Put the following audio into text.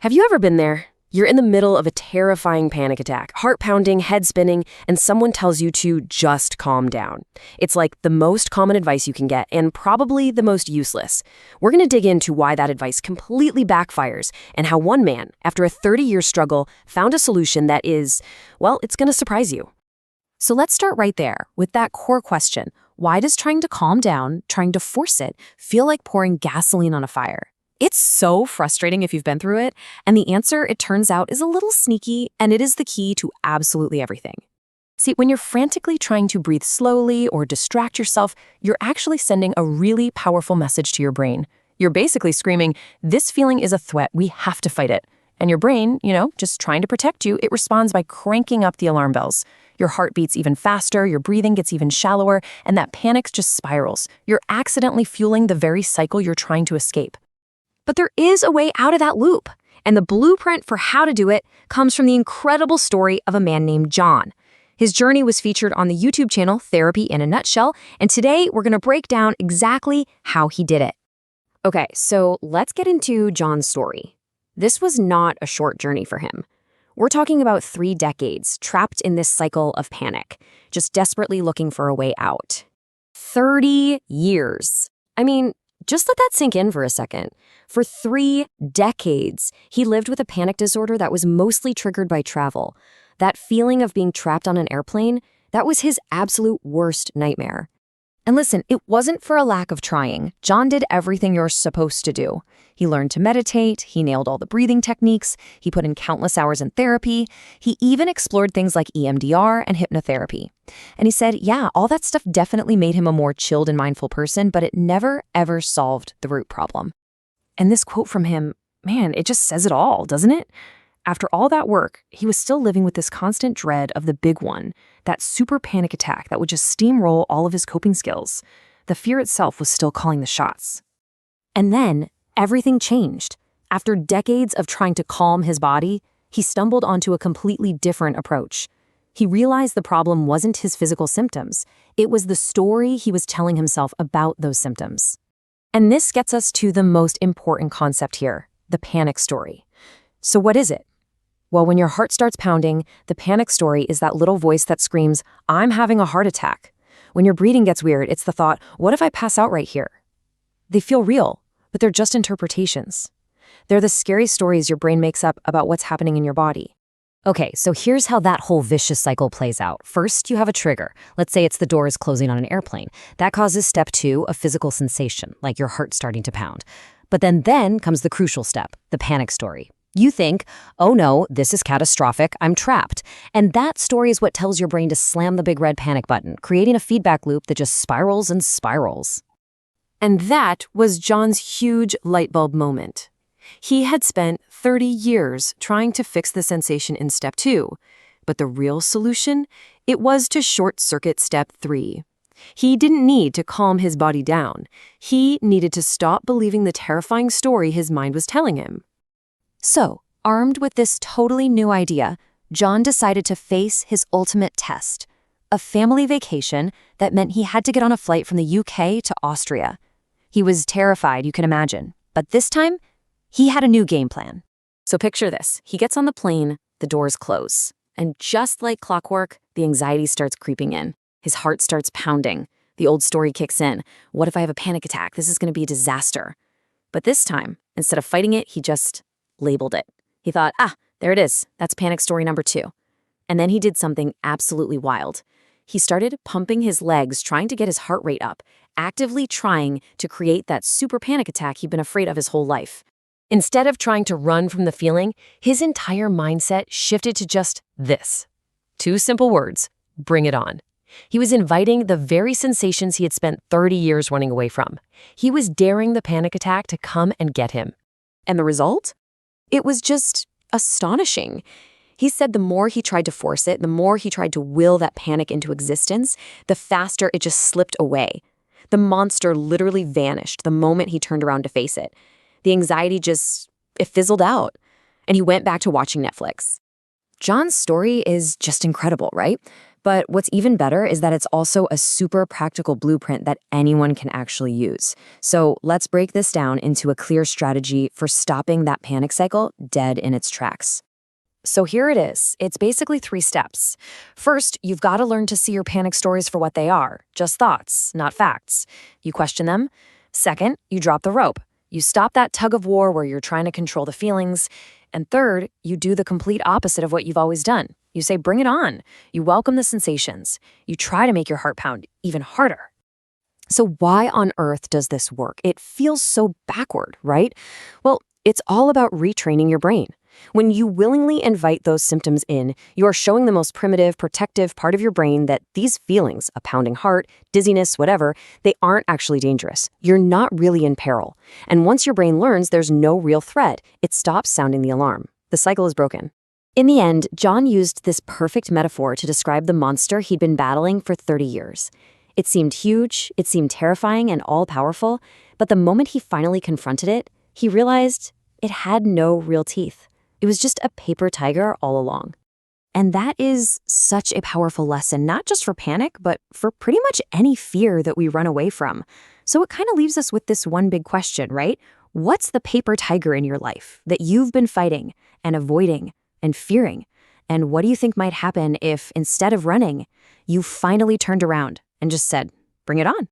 Have you ever been there? You're in the middle of a terrifying panic attack, heart pounding, head spinning, and someone tells you to just calm down. It's like the most common advice you can get and probably the most useless. We're going to dig into why that advice completely backfires and how one man, after a 30-year struggle, found a solution that is, well, it's going to surprise you. So let's start right there with that core question. Why does trying to calm down, trying to force it, feel like pouring gasoline on a fire? It's so frustrating if you've been through it, and the answer, it turns out, is a little sneaky, and it is the key to absolutely everything. See, when you're frantically trying to breathe slowly or distract yourself, you're actually sending a really powerful message to your brain. You're basically screaming, this feeling is a threat, we have to fight it. And your brain, just trying to protect you, it responds by cranking up the alarm bells. Your heart beats even faster, your breathing gets even shallower, and that panic just spirals. You're accidentally fueling the very cycle you're trying to escape. But there is a way out of that loop, and the blueprint for how to do it comes from the incredible story of a man named John. His journey was featured on the YouTube channel Therapy in a Nutshell, and today we're going to break down exactly how he did it. Okay, so let's get into John's story. This was not a short journey for him. We're talking about 3 decades trapped in this cycle of panic, just desperately looking for a way out. 30 years. I mean, just let that sink in for a second. For 3 decades, he lived with a panic disorder that was mostly triggered by travel. That feeling of being trapped on an airplane, that was his absolute worst nightmare. And listen, it wasn't for a lack of trying. John did everything you're supposed to do. He learned to meditate, he nailed all the breathing techniques, he put in countless hours in therapy, he even explored things like EMDR and hypnotherapy. And he said, yeah, all that stuff definitely made him a more chilled and mindful person, but it never, ever solved the root problem. And this quote from him, man, it just says it all, doesn't it? After all that work, he was still living with this constant dread of the big one, that super panic attack that would just steamroll all of his coping skills. The fear itself was still calling the shots. And then, everything changed. After decades of trying to calm his body, he stumbled onto a completely different approach. He realized the problem wasn't his physical symptoms. It was the story he was telling himself about those symptoms. And this gets us to the most important concept here, the panic story. So what is it? Well, when your heart starts pounding, the panic story is that little voice that screams, I'm having a heart attack. When your breathing gets weird, it's the thought, what if I pass out right here? They feel real, but they're just interpretations. They're the scary stories your brain makes up about what's happening in your body. Okay, so here's how that whole vicious cycle plays out. First, you have a trigger. Let's say it's the doors closing on an airplane. That causes step 2, a physical sensation, like your heart starting to pound. But then comes the crucial step, the panic story. You think, oh no, this is catastrophic, I'm trapped. And that story is what tells your brain to slam the big red panic button, creating a feedback loop that just spirals and spirals. And that was John's huge light bulb moment. He had spent 30 years trying to fix the sensation in step 2, but the real solution, it was to short-circuit step 3. He didn't need to calm his body down. He needed to stop believing the terrifying story his mind was telling him. So, armed with this totally new idea, John decided to face his ultimate test, a family vacation that meant he had to get on a flight from the UK to Austria. He was terrified, you can imagine, but this time, he had a new game plan. So picture this, he gets on the plane, the doors close, and just like clockwork, the anxiety starts creeping in. His heart starts pounding. The old story kicks in. What if I have a panic attack? This is going to be a disaster. But this time, instead of fighting it, he just labeled it. He thought, there it is. That's panic story number 2. And then he did something absolutely wild. He started pumping his legs, trying to get his heart rate up, actively trying to create that super panic attack he'd been afraid of his whole life. Instead of trying to run from the feeling, his entire mindset shifted to just this. 2 simple words, bring it on. He was inviting the very sensations he had spent 30 years running away from. He was daring the panic attack to come and get him. And the result? It was just astonishing. He said the more he tried to force it, the more he tried to will that panic into existence, the faster it just slipped away. The monster literally vanished the moment he turned around to face it. The anxiety it fizzled out, and he went back to watching Netflix. John's story is just incredible, right? But what's even better is that it's also a super practical blueprint that anyone can actually use. So let's break this down into a clear strategy for stopping that panic cycle dead in its tracks. So here it is. It's basically 3 steps. First, you've got to learn to see your panic stories for what they are, just thoughts, not facts. You question them. Second, you drop the rope. You stop that tug of war where you're trying to control the feelings. And third, you do the complete opposite of what you've always done. You say, bring it on. You welcome the sensations. You try to make your heart pound even harder. So why on earth does this work? It feels so backward, right? Well, it's all about retraining your brain. When you willingly invite those symptoms in, you are showing the most primitive, protective part of your brain that these feelings, a pounding heart, dizziness, whatever, they aren't actually dangerous. You're not really in peril. And once your brain learns there's no real threat, it stops sounding the alarm. The cycle is broken. In the end, John used this perfect metaphor to describe the monster he'd been battling for 30 years. It seemed huge, it seemed terrifying and all-powerful, but the moment he finally confronted it, he realized it had no real teeth. It was just a paper tiger all along. And that is such a powerful lesson, not just for panic, but for pretty much any fear that we run away from. So it kind of leaves us with this one big question, right? What's the paper tiger in your life that you've been fighting and avoiding and fearing? And what do you think might happen if, instead of running, you finally turned around and just said, bring it on?